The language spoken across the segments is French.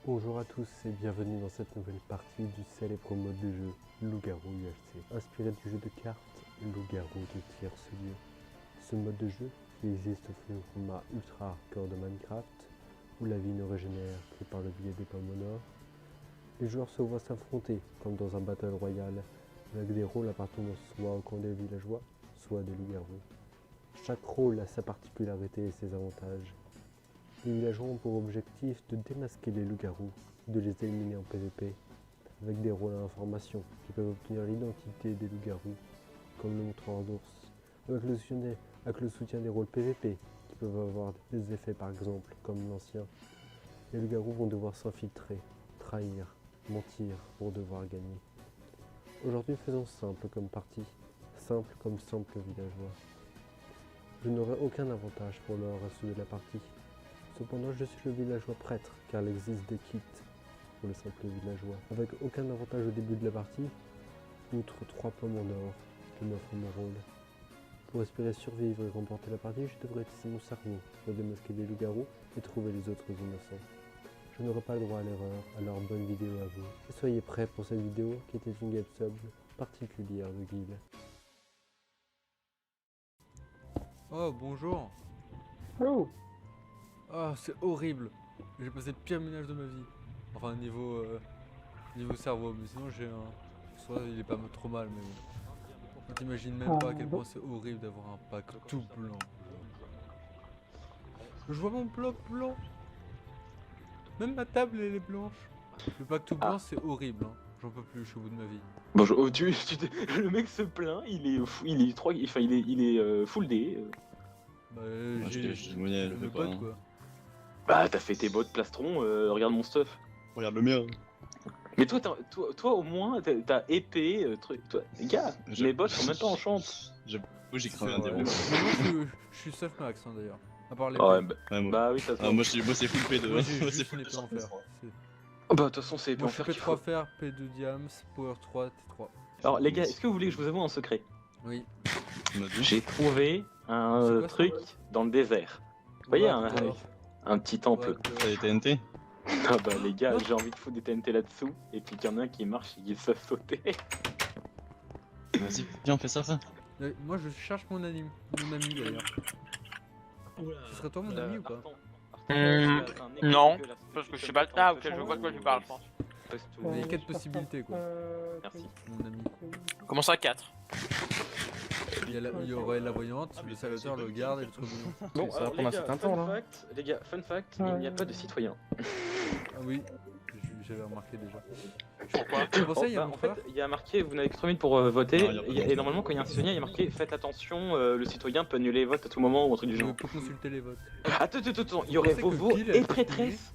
Bonjour à tous et bienvenue dans cette nouvelle partie du célèbre mode de jeu Loup-Garou UFC, inspiré du jeu de cartes Loup-Garou de Tierce Lieu. Ce mode de jeu qui existe au format ultra hardcore de Minecraft, où la vie ne régénère que par le biais des pommes au nord. Les joueurs se voient s'affronter comme dans un battle royal, avec des rôles appartenant soit au camp des villageois, soit des loups-garous. Chaque rôle a sa particularité et ses avantages. Les villageois ont pour objectif de démasquer les loups-garous, de les éliminer en PvP, avec des rôles à information qui peuvent obtenir l'identité des loups-garous, comme le montreur d'ours, avec le soutien des rôles PvP, qui peuvent avoir des effets par exemple, comme l'ancien. Les loups-garous vont devoir s'infiltrer, trahir, mentir pour devoir gagner. Aujourd'hui faisons simple comme partie, simple comme simple villageois. Je n'aurai aucun avantage pour le reste de la partie. Cependant, je suis le villageois prêtre, car il existe des kits pour le simple villageois, avec aucun avantage au début de la partie, outre 3 pommes en or que m'offre mon rôle. Pour espérer survivre et remporter la partie, je devrais utiliser mon cerveau pour démasquer les loups-garous et trouver les autres innocents. Je n'aurai pas le droit à l'erreur, alors bonne vidéo à vous. Et soyez prêts pour cette vidéo qui était une game sub particulière de Guild. Oh bonjour. Oh. Oh c'est horrible. J'ai passé le pire ménage de ma vie. Enfin niveau cerveau, mais sinon j'ai un... Soit il est pas trop mal mais bon. T'imagines même pas à quel point c'est horrible d'avoir un pack tout blanc. Je vois mon bloc blanc. Même ma table elle est blanche. Le pack tout blanc c'est horrible hein. J'en peux plus, je suis au bout de ma vie. Bonjour, le mec se plaint, il est full D. Bah, j'ai monnaie, le mes fais pas. potes, Hein. quoi. Bah t'as fait tes bottes plastron, regarde mon stuff. Regarde le mien. Mais toi, au moins t'as épée, truc. Toi, les gars, Je- mes bottes sont même pas en champ. J'avoue, j'ai C'est cramé un vrai. démon. Mais moi je suis safe max hein, d'ailleurs. À part les Ouais, points. Ouais, moi. bah oui, ça se Ah, voit. moi, c'est full P2. Moi Moi, j'ai c'est juste full une épée en fer. C'est- Oh, bah de toute façon c'est épée Moi en je fer fais qu'il faut. P3 fer, P2 diams, power 3, T3. Alors les gars, est-ce que vous voulez que je vous avoue un secret? Oui. J'ai trouvé un C'est quoi, ça truc dans le désert. Vous voyez, What? un petit temple. T'as des TNT? Ah bah les gars, j'ai envie de foutre des TNT là-dessous, et puis qu'il y en a un qui marche et qui se fait sauter. Vas-y, viens, on fait ça. Moi je cherche mon ami d'ailleurs. Ce serait toi mon ami ou pas? Non, parce que je sais pas. Ah, ok, je vois de quoi tu parles, je pense. Il y a 4 possibilités quoi, Merci. mon ami. Comment ça, 4? Il y aurait la voyante, le salvateur, le garde et le trublion. Bon, Ça va alors, prendre un les gars, certain fun temps, là. fact, les gars, fun fact, il n'y a pas de citoyen. Ah oui, j'avais remarqué déjà. Pourquoi? C'est pour ça Oh, il y a bah, mon en fait, frère. il y a marqué, vous n'avez que 3 minutes pour voter, Non, il y a pas et normalement, quand il y a un citoyen, il y a marqué faites attention, le citoyen peut annuler les votes à tout moment ou un truc du Je genre. peux consulter les votes. Attends, il y aurait pensais que Vovo Guil et avait prêtresse.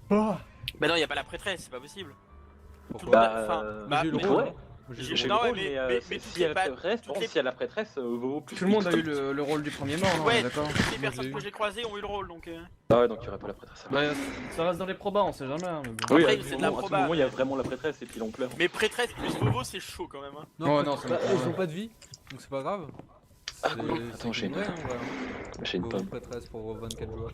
Bah non, y a pas la prêtresse, c'est pas possible. Pourquoi Bah, Enfin, Mais j'ai le mais- rôle. ouais. J'ai J'ai- le J'ai rôle. le non, rôle, mais s'il y a la toutes les prêtresse, toutes bon, les- s'il y a la prêtresse, Vovo plus. Tout le monde a eu le rôle du premier mort, non? Ouais, D'accord. toutes les Moi, personnes j'ai que eu. j'ai croisées ont eu le rôle donc. Ah ouais, donc il n'y aurait pas la prêtresse. Bah, ça reste dans les probas, on sait jamais. Hein, mais bon. Oui, Après, à c'est tout de la moment, proba. il y a vraiment la prêtresse et puis l'on pleure. Mais prêtresse plus Bobo, c'est chaud quand même. Hein. Oh, pas- non, ça bah, me- ils ont pas de vie, donc c'est pas grave. Ah, cool. C'est Attends, j'ai une- vrai, hein, voilà. J'ai une Vos pomme. prêtresses pour 24 joueurs.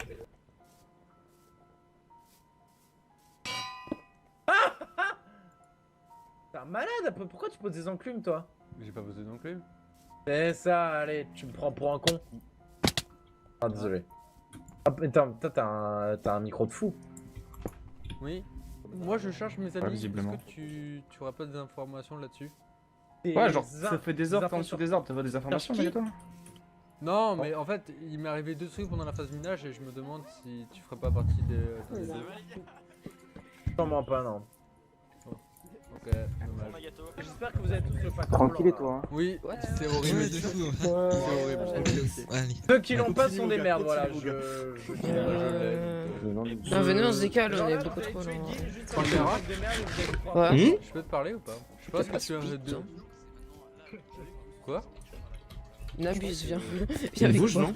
T'es un malade, pourquoi tu poses des enclumes toi? Mais j'ai pas besoin d'enclume. C'est ça, allez, tu me prends pour un con. Ah désolé. Ah, mais toi t'as un micro de fou. Oui. Moi je cherche mes amis. Est-ce visiblement. que tu auras pas des informations là-dessus? Ouais, genre, ça fait des ordres, t'es sur des ordres, t'as des informations, Qui mais toi? Non, mais en fait, il m'est arrivé 2 trucs pendant la phase minage et je me demande si tu ferais pas partie des... Sûrement pas, non. Ok, dommage. Gâteau. J'espère que vous avez tous le pack. Tranquille et toi, hein. Oui, c'est horrible. C'est horrible. Ok. Ceux qui l'ont pas sont des merdes, voilà. Moi, je l'ai, donc, Non, venez, on se décale, on est beaucoup trop là. Caméra Ouais. Je peux te parler ou pas? Je sais pas ce que tu as de... Quoi? Nabus, viens. Viens avec moi.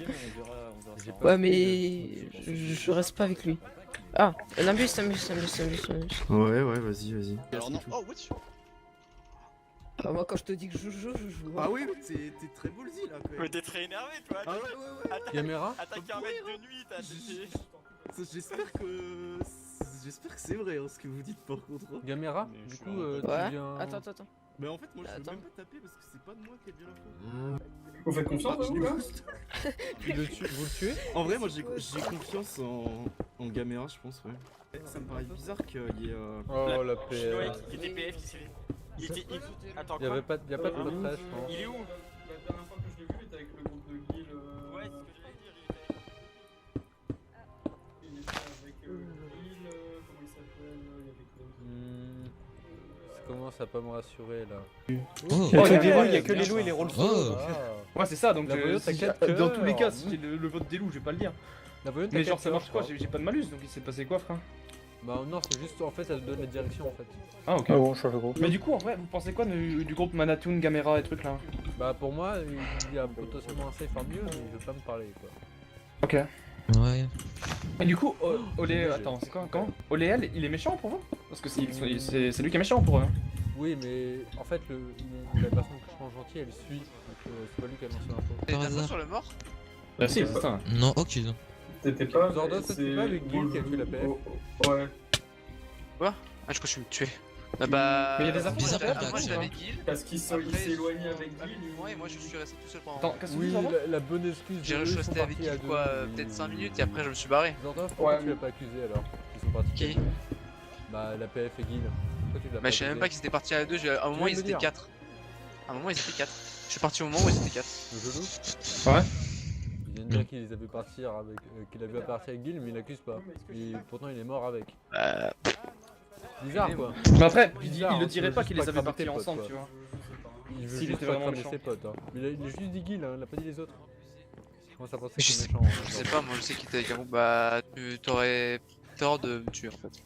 J'ai pas- Ouais, mais je reste pas avec lui. Ah, Nabus. Ouais, vas-y. Alors, non. Oh, wesh. Ah, moi, quand je te dis que je joue, je joue. Ah oui, t'es très ballsy là, quand Mais même. t'es très énervé, toi. Ah ouais. Attaquer Caméra? un mec de nuit, t'as. J'espère que. J'espère que c'est vrai hein, ce que vous dites par contre. Gamera, Mais je du suis coup, en- tu Ouais. viens. Attends. Mais en fait, moi je peux Attends. même pas taper parce que c'est pas de moi qui a bien l'info. Vous faites confiance à vous là Vous le tuez? En vrai, moi j'ai confiance en Gamera, je pense, ouais. Ça me paraît bizarre qu'il y ait. Oh la Chinois PF. qui était PF qui s'est. Il était. Attends, Y'a quoi pas de partage, non? Il est où? La dernière fois que je l'ai vu, il était avec le groupe de Guil. Ouais, c'est ce que j'allais dire. Il était avec Guil, comment il s'appelle, il y avait quoi Ça commence à pas me rassurer là. Oh, il y a que les loups et les rôles Oh. Ouais, c'est ça, donc La voyante, si t'as quatre dans tous les cas, cœurs. si j'ai le vote des loups, je vais pas le dire. La voyante, Mais t'as genre, ça quatre marche quoi? cœurs, J'ai pas de malus, donc il s'est passé quoi, frère? Bah non, c'est juste en fait, ça te donne la direction en fait. Ah, ok. bon, change de groupe. Mais du coup, en vrai, vous pensez quoi du groupe Manatoon, Gamera et trucs là? Bah pour moi, il y a potentiellement un safe en mieux, mais il veut pas me parler quoi. Ok. Ouais. Et du coup, Olé, attends, c'est quoi? Comment? Oléel, il est méchant pour vous? Parce que c'est lui qui est méchant pour eux. Oui, mais en fait, la personne que je prends gentil, elle suit, donc c'est pas lui qui a lancé l'info. T'as Par une info hasard. sur le mort? Bah si, c'est ça. Non, aucune. T'étais pas... Zordos, t'étais pas avec Guil qui a tué la PF? Ouais. Ah, je crois que je suis me tuer. Bah. Mais il y a des infos Bizarre sur la comme PF, Moi j'étais ou pas avec Guil. Parce qu'il s'est éloigné avec Guil. Moi et moi je suis resté tout seul pendant. Attends, qu'est-ce que Oui, tu dis, la bonne excuse. J'ai de eux, ils resté sont avec partis à Guil deux, quoi, ils- peut-être 5 minutes et après je me suis barré. Zordos, pourquoi Ouais, tu l'as pas accusé alors? Ils sont partis. Qui? qu'à deux. Bah la PF et Guil. Pourquoi tu l'as Bah je savais même pas accusé? qu'ils étaient partis à deux, à un moment viens de ils me étaient dire. 4. À un moment ils étaient 4. Je suis parti au moment où ils étaient 4. Le gelou? Ouais. Il vient de dire qu'il les avait partir avec, qu'il avait partir avec Guil, mais il l'accuse pas. Et pourtant il est mort avec. Bizarre quoi. Mais après, Bizarre, il le hein, dirait veut pas juste qu'il pas les avait cramer partis tes potes, ensemble, quoi. tu vois. Il veut S'il juste était pas vraiment cramer méchant. ses potes. Hein. Il a juste dit Guil, hein, il a pas dit les autres. Comment ça pense Je qu'il sais- est méchant? Je sais pas, moi je sais qu'il était avec un groupe, bah tu t'aurais tort de me tuer en fait.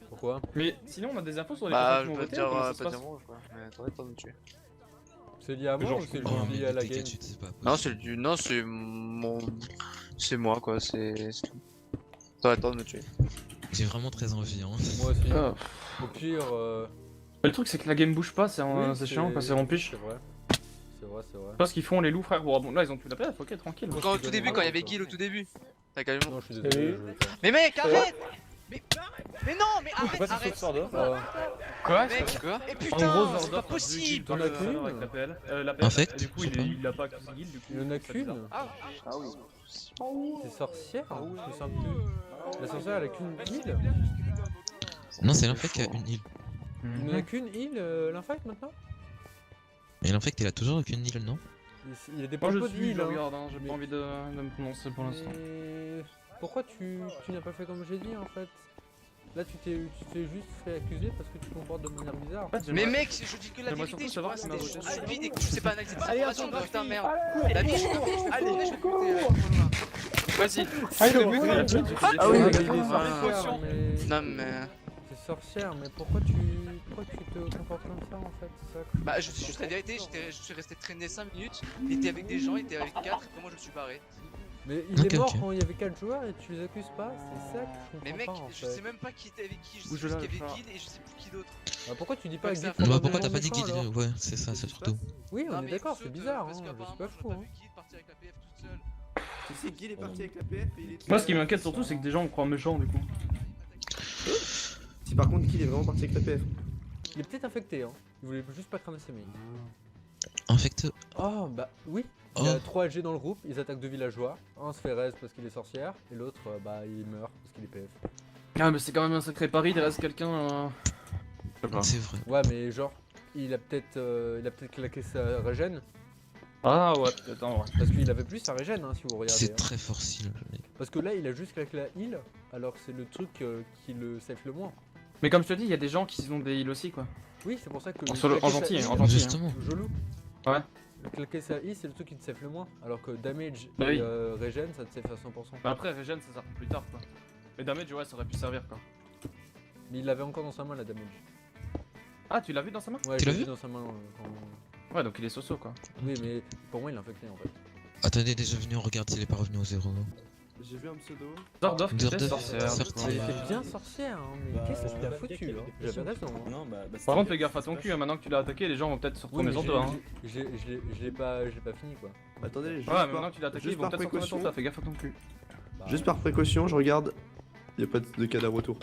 Pourquoi? Mais sinon, on a des infos sur les Bah personnes je qui ont peux voté, te dire, comment ça se pas passe? dire rouge quoi, mais t'aurais tort de me tuer. C'est lié à moi Genre, ou c'est Oh, juste mais lié à la t'es game? qu'à-tu, c'est pas Non possible. c'est du. Non c'est mon. C'est moi quoi, c'est tout. T'aurais tort de me tuer. J'ai vraiment très envie, hein. Moi aussi. Ah. Au pire. Le truc, c'est que la game bouge pas, c'est oui, c'est chiant quand c'est rompiche. C'est vrai. C'est vrai, c'est vrai. Je sais pas ce qu'ils font les loups, frère. Bon, là, ils ont tué la PF, ok, tranquille. Quand au tout début, quand il y avait Guil au tout début. T'as carrément. Non, je suis désolé. Mais mec, arrête! Mais non, mais arrête, Pourquoi arrête! Quoi Mec, quoi? Et En putain, gros, c'est pas possible! T'en as qu'une avec la PL. La En PF, fait, et du coup, je sais pas. il l'a pas accusé Guil, du coup. Il y en a c'est qu'une? bizarre. Ah T'es sorcière? Je me sens plus. La sorcière elle a qu'une île? Non, c'est l'infect qui a une île. Il n'y en a qu'une île, l'infect maintenant? Et l'infect, il a toujours aucune île, non? Il y a des Moi, je propos suis, d'île. je Hein. regarde, hein, j'ai Mais- pas envie de me prononcer pour l'instant. Mais pourquoi tu n'as pas fait comme j'ai dit en fait? Là tu t'es juste fait accuser parce que tu te comportes de manière bizarre. En fait, Mais j'aimerais- mec, je dis que la J'aimerais vérité, surtout je savoir pense si que on a c'est voté. stupide et que tu sais pas analyser des Allez, informations, attends, putain ma merde. La vie, je vais Vas-y. Ah oui, Voilà. mais il est Voilà. sorcière, mais... Non mais. T'es sorcière, mais pourquoi tu te comportes comme ça en fait? C'est ça que- Bah je dis juste la vérité, je suis resté traîné 5 minutes, il était avec des gens, il était avec 4, et moi je me suis barré. Mais il Ok, est mort ok. quand il y avait 4 joueurs et tu les accuses pas? C'est ça que je comprends Mais mec, pas en je fait. sais même pas qui était avec qui, je sais Bouge juste là, qu'il y avait frère. Guil et je sais plus qui d'autre. Bah, pourquoi tu dis pas Comme Guil ça. probablement Bah, pourquoi t'as pas dit méchant, qu'il alors? Ouais, c'est ça, c'est surtout. Oui, on Non, est mais d'accord, écoute, c'est bizarre, parce hein, je suis qu'apparemment, pas je fou. t'ai Hein. vu Guil partir avec la PF toute seule. Tu sais, Guil est parti avec la PF et il est. Moi, ce qui m'inquiète surtout, c'est que des gens me croient méchant, du coup. Si par contre, Guil est vraiment parti avec la PF. Il est peut-être infecté, hein. Il voulait juste pas cramer ses mails. Infect. Oh, bah oui. Il y a 3 LG dans le groupe, ils attaquent 2 villageois. Un se fait raise parce qu'il est sorcière, et l'autre, bah il meurt parce qu'il est PF. Ah, mais c'est quand même un sacré pari, il reste quelqu'un. C'est vrai. Ouais, mais genre, il a peut-être claqué sa régène, Ah, ouais, peut-être, ouais. parce qu'il avait plus sa régène, hein, si vous regardez. C'est hein. très fort si là. Parce que là, il a juste claqué la heal, alors que c'est le truc qui le safe le moins. Mais comme je te dis, il y a des gens qui ont des heals aussi, quoi. Oui, c'est pour ça que. En claquer sa gentil, heal, en gentil. Justement. Jolou. Ouais. Claquer sa heal, c'est le truc qui te safe le moins, alors que damage Bah et oui. régène, ça te safe à 100%. Bah après, Regen, ça sert plus tard, quoi. Mais damage, ouais, ça aurait pu servir, quoi. Mais il l'avait encore dans sa main la damage. Ah, tu l'as vu dans sa main? Ouais, Tu je l'as l'ai vu dans sa main quand... Ouais, donc il est soso, quoi. Oui, mais pour moi, il l'a infecté en fait. Attendez, déjà venu, on regarde s'il est pas revenu au zéro. J'ai vu un pseudo. Zordoff, qui était Zordoff, sorcière. sorti. Elle était bien sorcière, hein, mais qu'est-ce que t'as foutu hein? J'avais raison. Hein. Non, bah. Par contre, fais gaffe à ton cul, hein, maintenant que tu l'as attaqué, les gens vont peut-être se retourner sur toi. Hein. Je l'ai pas fini quoi. Attendez, Ouais, mais maintenant que tu l'as attaqué, ils vont peut-être se retourner sur toi, fais gaffe à ton cul. Bah, Juste par précaution, je regarde Y a pas de cadavre autour.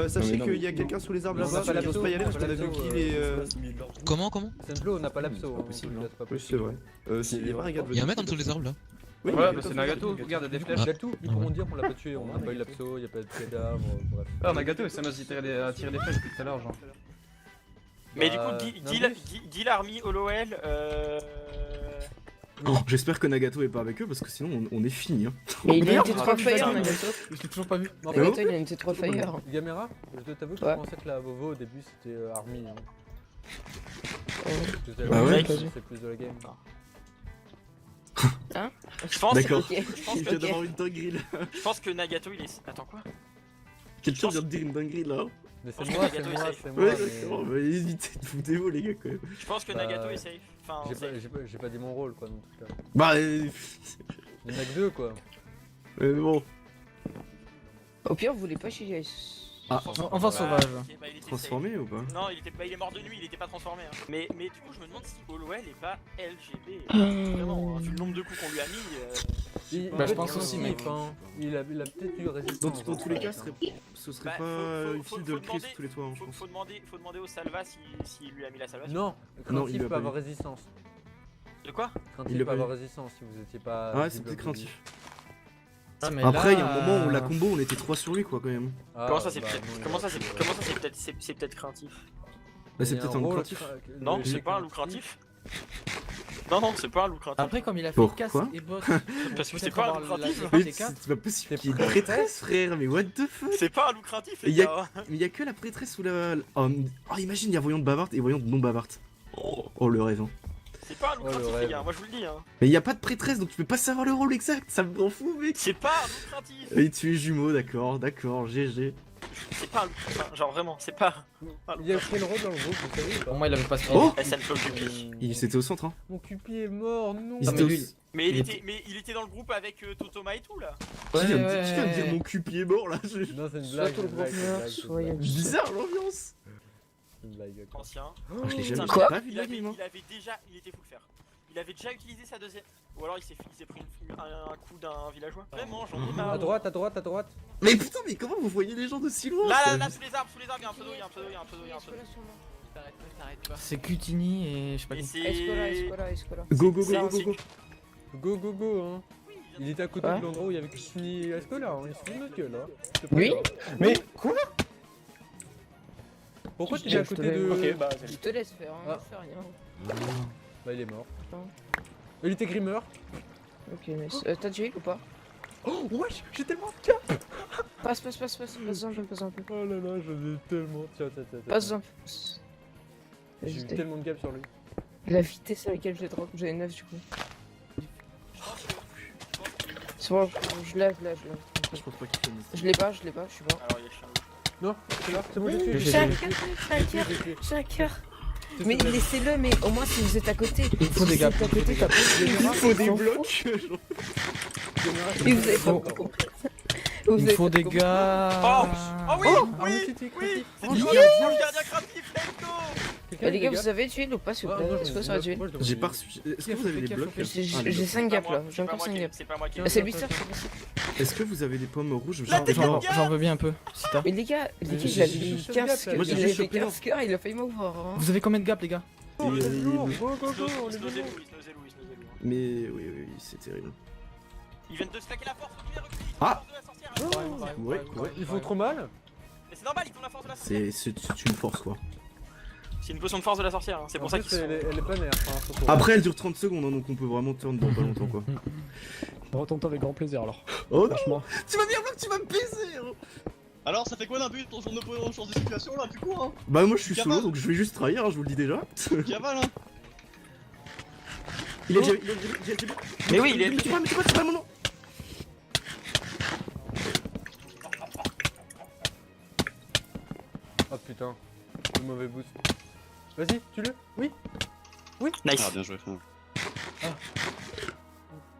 Sachez qu'il y a quelqu'un sous les arbres Non, là-bas, on n'a pas mais j'ose l'abso, pas y aller parce on qu'on n'a a pas vu l'abso, qu'il est. Comment Sandlo, on n'a pas l'abso. pas possible, hein. Oui, c'est vrai. Il y a pas un gars de Y'a un mec en dessous les arbres là. Oui, Ouais, bah c'est Nagato, regarde, il y a des flèches. Nagato, ils pourront dire qu'on l'a pas tué, on n'a pas eu l'abso, il n'y a pas de cadavre, bref. Ah, Nagato, il s'est à tirer des flèches depuis tout à l'heure, genre. Mais du Bah, coup, Nimbus. dis l'army HoloL. Bon, j'espère que Nagato est pas avec eux parce que sinon on est fini. Hein. Mais il a une Merde, T3 Fire, putain. Nagato. Je l'ai toujours pas vu. Non, Nagato, il a une T3 Fire. Gamera, je dois t'avouer que Ouais. je pensais que la Vovo au début c'était Army. Hein. Je sais Ah ouais c'est plus de la game. Je pense, D'accord. Ok. je pense Il que, vient d'avoir une dinguerie là. je pense que Nagato il est. Attends quoi? Quelqu'un vient de dire une dinguerie là. Mais pense c'est que moi, Nagato c'est est moi, safe. c'est moi. Ouais, mais- d'accord, mais évitez de foutez-vous les gars quand même. Je pense que Bah, Nagato est safe. Enfin, J'ai safe. j'ai pas dit mon rôle quoi, dans tout cas. Bah, Il y en a que deux quoi. bon. Au pire, vous voulez pas chez Ah, Enfin sauvage. Ok, bah, il était transformé ou pas? safe. Non, il est mort de nuit, il était pas transformé. Hein. Mais du coup, je me demande si HoloL est pas LGB. Vraiment, hein, vu le nombre de coups qu'on lui a mis. Bah, je pense aussi, mais- Enfin, il a peut-être eu résistance. Dans tous les cas, ce serait Bah, pas une faut fille de Chris demander- tous les toits, hein, je Faut, pense. faut demander au Salva s'il lui a mis la salvation. Non, Non, il craintif l'a peut pas avoir eu. résistance. De quoi? Il Craintif l'a peut pas avoir eu. résistance si vous étiez pas. Ah ouais, c'est visible peut-être au début. craintif. Ah, mais Après, il y a là, un moment où la combo, on était 3 sur lui quoi quand même. Ah, Comment ça c'est bah, peut-être non, il comment a- ça c'est peut-être c'est peut-être craintif. Bah, c'est il y a peut-être un rôle craintif. Non, c'est pas un loup craintif. Non, c'est pas un loup craintif. Après, comme il a fait Pourquoi casse et boss. Parce que c'est pas un loup craintif. Mais c'est pas possible qu'il y ait une prêtresse, frère, mais what the fuck? C'est pas un loup craintif, Et les y a- gars. Mais il y a que la prêtresse ou la. Oh, imagine, il y a voyante bavarte et voyante non bavarte. Oh, le rêve, hein. C'est pas un loup Oh, le craintif, les rêve. gars. Moi, je vous le dis. Hein. Mais il y a pas de prêtresse donc tu peux pas savoir le rôle exact, ça me rend fou, mec. C'est pas un loup craintif. Et tu es jumeau, d'accord, GG. C'est pas un loup. Enfin, genre vraiment, c'est pas. Il y a quel rôle dans le groupe, vous savez ou pas Pour moi, il avait pas Oh SNP Cupi. Il s'était au centre, hein. Mon cupi est mort, non. Il Ah, était mais au. lui- Mais Il il était dans le groupe avec Totoma et tout là. Qui vient de dire mon cul pied mort là? Non, c'est une Soit blague. tout le c'est une blague, groupe c'est une meurt, blague, c'est une soit il y a blague. Bizarre l'ambiance. C'est une blague. Ancien. Ah, je l'ai jamais Putain, pas vu de il la avait, game, hein. il avait déjà, il était full fer. Il avait déjà utilisé sa deuxième. Ou alors il s'est pris un coup d'un villageois. Vraiment, j'en ai marre. À droite, à droite, à droite. Mais putain, mais comment vous voyez les gens de si loin? Là, ça sous les arbres, il y a un pseudo, il y a un pseudo, il y a un pseudo, il y a un pseudo. C'est Cutini et je sais pas Et qui. c'est. Escola. Go, go, C'est go, un go, go, go. Go, go, go, hein. Oui, Il était à côté Ouais. de l'endroit où il y avait Kissini et Escola, hein. Il se fout de notre gueule, hein. Je te Oui. préviens. Mais quoi? Pourquoi tu es Je à te côté laisse- de. Ok, bah. Je te laisse faire, hein, Ah. je fais rien. Bah, il est mort. Putain. Il était grimeur. Ok, mais t'as déjà eu ou pas? Oh, wesh, j'ai tellement de cap. Passe un peu, passe un peu. Oh là là, j'en ai tellement. Tiens. Passe un peu. J'ai eu tellement de cap sur lui. La vitesse à laquelle je les drop, j'avais 9 du coup. C'est bon, je lève. Je pense pas qu'il connaisse. Je l'ai pas, je suis mort. Alors, il y a chien. Non, c'est là, c'est bon, j'ai tué. J'ai un cœur. Mais laissez-le, mais au moins si vous êtes à côté. Il faut des gars. Si vous êtes à côté, t'as pas de Il faut des s'en blocs. Et vous avez pas faut- compris. Il me faut des gars. Oh oui, Ah, oui, c'était oui. craintif. C'est Oh, du j'ai- gardien craintif, let's go. Quelqu'un Les gars, des vous avez tué ou pas s'il vous Ah, plaît? moi, Est-ce que ça va tuer? moi, je demande J'ai des- pas reçu. Est-ce que vous avez des blocs? J'ai 5 gaps là, j'ai encore 5 gaps. C'est pas moi qui. C'est lui ça, c'est possible. Est-ce que vous avez des pommes rouges? La tête J'en de gars. j'en veux bien un peu. Si t'as. Mais les gars, il j'ai- a j'ai mis juste 15 gap, là. Moi, j'ai il juste a fait chopé 15 cœurs, il a failli m'ouvrir. Hein. Vous avez combien de gaps, les gars? Oh, Et- let's go, go, go, go, Snozez-vous, on est snozez-vous, dedans. snozez-vous. Mais oui, c'est terrible. Ils viennent de se claquer la force, reculez. Ah. De la sorcière. Ouais. Ils font trop mal. Mais c'est normal, ils font la force de la sorcière. C'est une force quoi. C'est une potion de force de la sorcière, hein. C'est En pour ça plus, qu'ils sont. elle est pas nerf. Hein, faut qu'on- Après, elle dure 30 secondes, hein, donc on peut vraiment turn dans pas longtemps quoi. Retourne avec grand plaisir alors. Oh non, Franchement. tu vas dire bloc, tu vas me baiser hein. Alors, ça fait quoi d'un but ton jour de chance de situation là, tu cours hein? Bah moi je suis Cavale. solo donc je vais juste trahir, hein, je vous le dis déjà. Tu avales hein? Il est déjà... Mais oui, il est. Mais tu vois, c'est pas mon nom. Oh putain, le mauvais boost. Vas-y, tue-le. Oui. Nice. Ah, bien joué.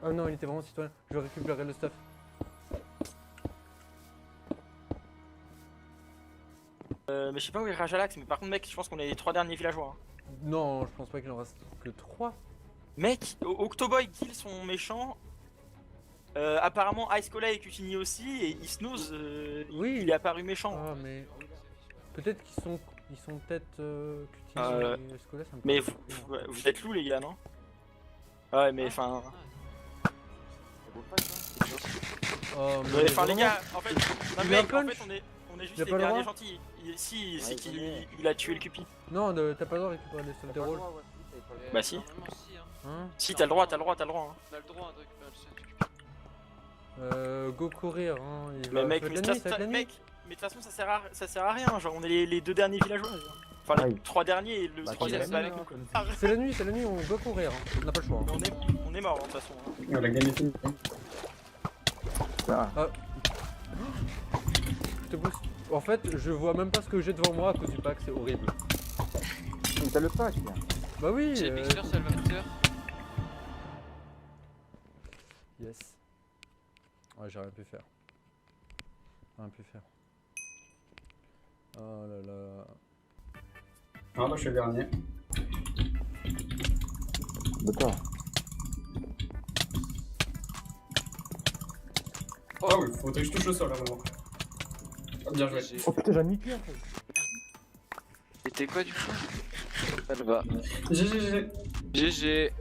Ah non, il était vraiment citoyen. Je récupérerai le stuff. Mais je sais pas où est Rajalax, mais par contre, mec, je pense qu'on est les 3 derniers villageois. Hein. Non, je pense pas qu'il en reste que 3. Mec, Octoboy kill son méchant. Apparemment Ice Cola et Cutini aussi, et Isnose, Oui. il est apparu méchant. Ah, mais. Peut-être qu'ils sont. Ils sont peut-être. Cutini Euh, et Escola, ça me Mais paraît vous, vous êtes loups les gars, non? Ouais, mais enfin. Oh, mais Enfin les vraiment, gars, en fait, non, il mec, a en punch. fait on est juste Il a les pas le derniers droit. gentils. Si, c'est qu'il a tué le Cupi. Non, t'as pas le droit de récupérer les soldes des rôles. Bah si. Hein? Si, t'as le droit, hein. On a le droit de récupérer le seul Go courir, hein. Il Mais va- mec, ça va mais être la nuit, ça va être la nuit. mec, mais de toute façon ça sert à rien, genre on est les deux derniers villageois. Enfin les Aïe. 3 derniers et le Bah, troisième c'est c'est pas la avec nuit, nous. hein, Ah, C'est la nuit, on doit courir, hein. On n'a pas le choix. Hein. on est mort de toute façon. Hein. La game est finie. Je te pousse. En fait, je vois même pas ce que j'ai devant moi à cause du pack, c'est horrible. Mais t'as le pack. Bah oui. C'est Mixer, Salvator. Yes. Ouais, j'ai rien pu faire. Rien pu faire. Oh là là. Ah, moi je suis le dernier. D'accord. Oh oui, faudrait que je touche le sol à un moment. Ah, bien joué. Oh putain, j'ai un niqué en fait. C'était quoi du coup? GG. GG.